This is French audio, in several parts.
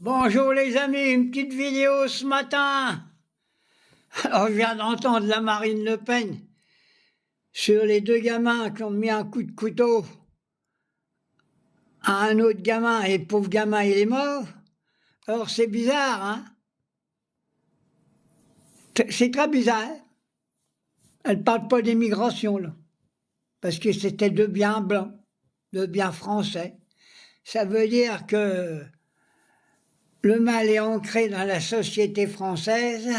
Bonjour les amis, une petite vidéo ce matin. Alors je viens d'entendre la Marine Le Pen sur les deux gamins qui ont mis un coup de couteau à un autre gamin et le pauvre gamin il est mort. Alors c'est bizarre, hein? C'est très bizarre. Elle ne parle pas d'immigration là, parce que c'était deux biens blancs, deux biens français. Ça veut dire que le mal est ancré dans la société française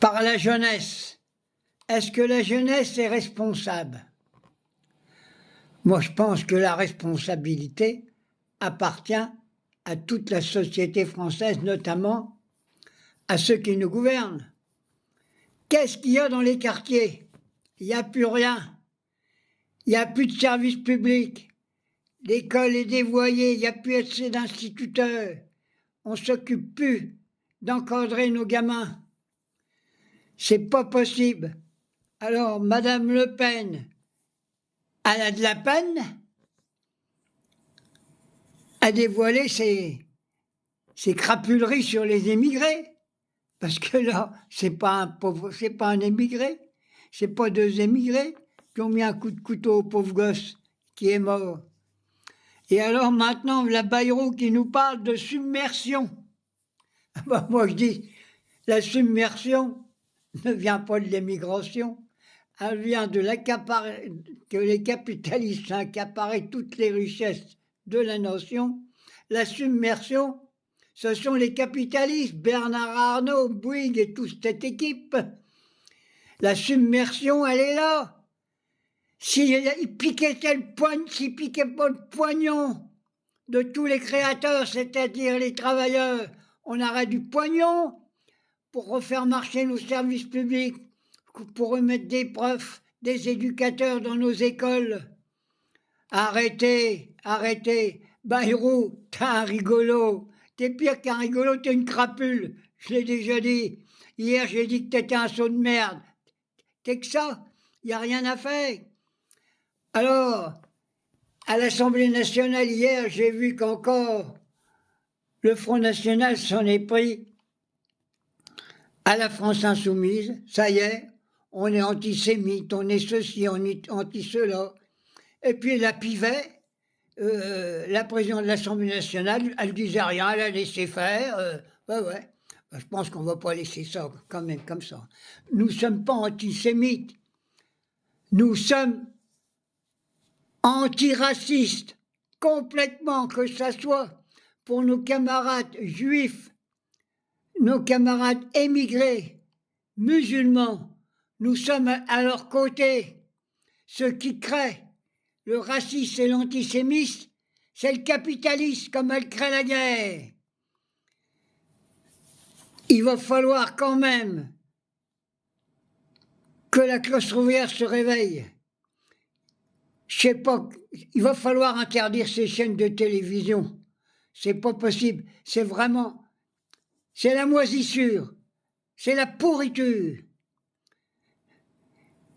par la jeunesse. Est-ce que la jeunesse est responsable? Moi, je pense que la responsabilité appartient à toute la société française, notamment à ceux qui nous gouvernent. Qu'est-ce qu'il y a dans les quartiers? Il n'y a plus rien. Il n'y a plus de services publics. L'école est dévoyée, il n'y a plus assez d'instituteurs. On ne s'occupe plus d'encadrer nos gamins. C'est pas possible. Alors, Madame Le Pen, elle a de la peine à dévoiler ses crapuleries sur les émigrés. Parce que là, c'est pas un pauvre, c'est pas un émigré, c'est pas deux émigrés qui ont mis un coup de couteau au pauvre gosse qui est mort. Et alors maintenant, la Bayrou qui nous parle de submersion. Ben, moi je dis, la submersion ne vient pas de l'émigration, elle vient de l'accaparer, que les capitalistes accaparaient toutes les richesses de la nation. La submersion, ce sont les capitalistes, Bernard Arnault, Bouygues et toute cette équipe. La submersion, elle est là. S'ils piquaient pas le poignon de tous les créateurs, c'est-à-dire les travailleurs, on aurait du poignon pour refaire marcher nos services publics, pour remettre des profs, des éducateurs dans nos écoles. Arrêtez, arrêtez. Bayrou, t'es un rigolo. T'es pire qu'un rigolo, t'es une crapule. Je l'ai déjà dit. Hier, j'ai dit que t'étais un saut de merde. T'es que ça. Il n'y a rien à faire. Alors, à l'Assemblée nationale, hier, j'ai vu qu'encore le Front national s'en est pris à la France insoumise. Ça y est, on est antisémite, on est ceci, on est anti-cela. Et puis la Pivet, la présidente de l'Assemblée nationale, elle disait rien, elle a laissé faire. Ouais. Je pense qu'on ne va pas laisser ça quand même comme ça. Nous ne sommes pas antisémites. Nous sommes antiracistes, complètement, que ce soit pour nos camarades juifs, nos camarades émigrés, musulmans. Nous sommes à leur côté. Ce qui crée le racisme et l'antisémisme, c'est le capitalisme, comme elle crée la guerre. Il va falloir quand même que la classe ouvrière se réveille. Je sais pas, il va falloir interdire ces chaînes de télévision. C'est pas possible. C'est vraiment, c'est la moisissure, c'est la pourriture.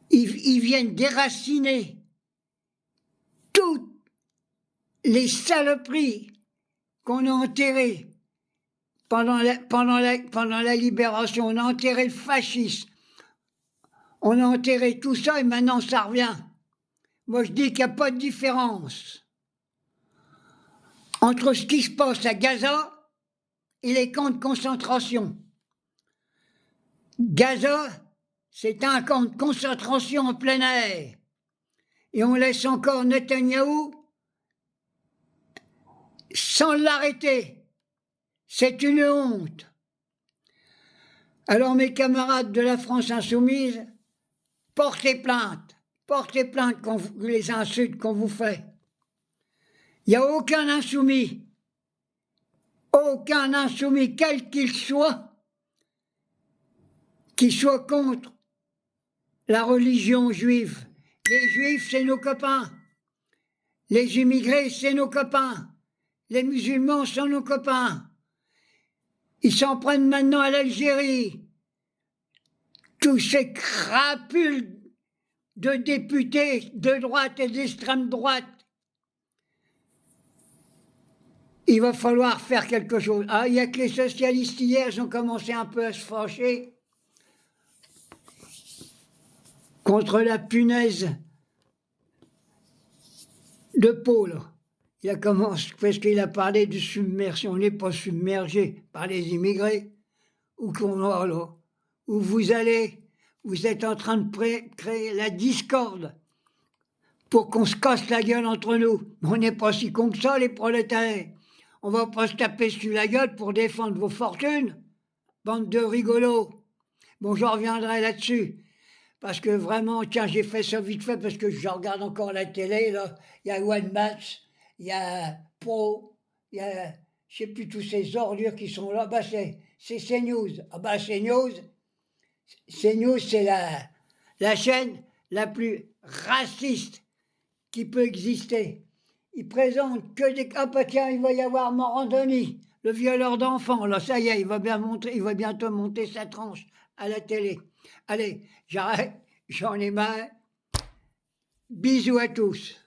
Ils viennent déraciner toutes les saloperies qu'on a enterrées pendant la libération. On a enterré le fascisme, on a enterré tout ça et maintenant ça revient. Moi je dis qu'il n'y a pas de différence entre ce qui se passe à Gaza et les camps de concentration. Gaza, c'est un camp de concentration en plein air. Et on laisse encore Netanyahou sans l'arrêter. C'est une honte. Alors mes camarades de la France insoumise, portez plainte contre les insultes qu'on vous fait. Il n'y a aucun insoumis, quel qu'il soit, qui soit contre la religion juive. Les juifs, c'est nos copains. Les immigrés, c'est nos copains. Les musulmans sont nos copains. Ils s'en prennent maintenant à l'Algérie. Tous ces crapules de députés de droite et d'extrême droite il va falloir faire quelque chose. Ah, il y a que les socialistes hier, ils ont commencé un peu à se fâcher contre la punaise de Paul. Il a commencé, parce qu'il a parlé de submersion. On n'est pas submergé par les immigrés. Où qu'on va là, où vous allez, vous êtes en train de créer la discorde pour qu'on se casse la gueule entre nous. On n'est pas si cons que ça, les prolétaires. On va pas se taper sur la gueule pour défendre vos fortunes, bande de rigolos. Bon, j'en reviendrai là-dessus. Parce que vraiment, tiens, j'ai fait ça vite fait parce que je regarde encore la télé, là. Il y a One Match, il y a Pro, il y a, je sais plus, tous ces ordures qui sont là. Bah, c'est CNews. Ah bah, CNews, c'est la chaîne la plus raciste qui peut exister. Ils présentent que des... Ah bah tiens, il va y avoir Morandoni, le violeur d'enfants. Là, ça y est, il va bientôt monter sa tranche à la télé. Allez, j'arrête, j'en ai marre. Bisous à tous.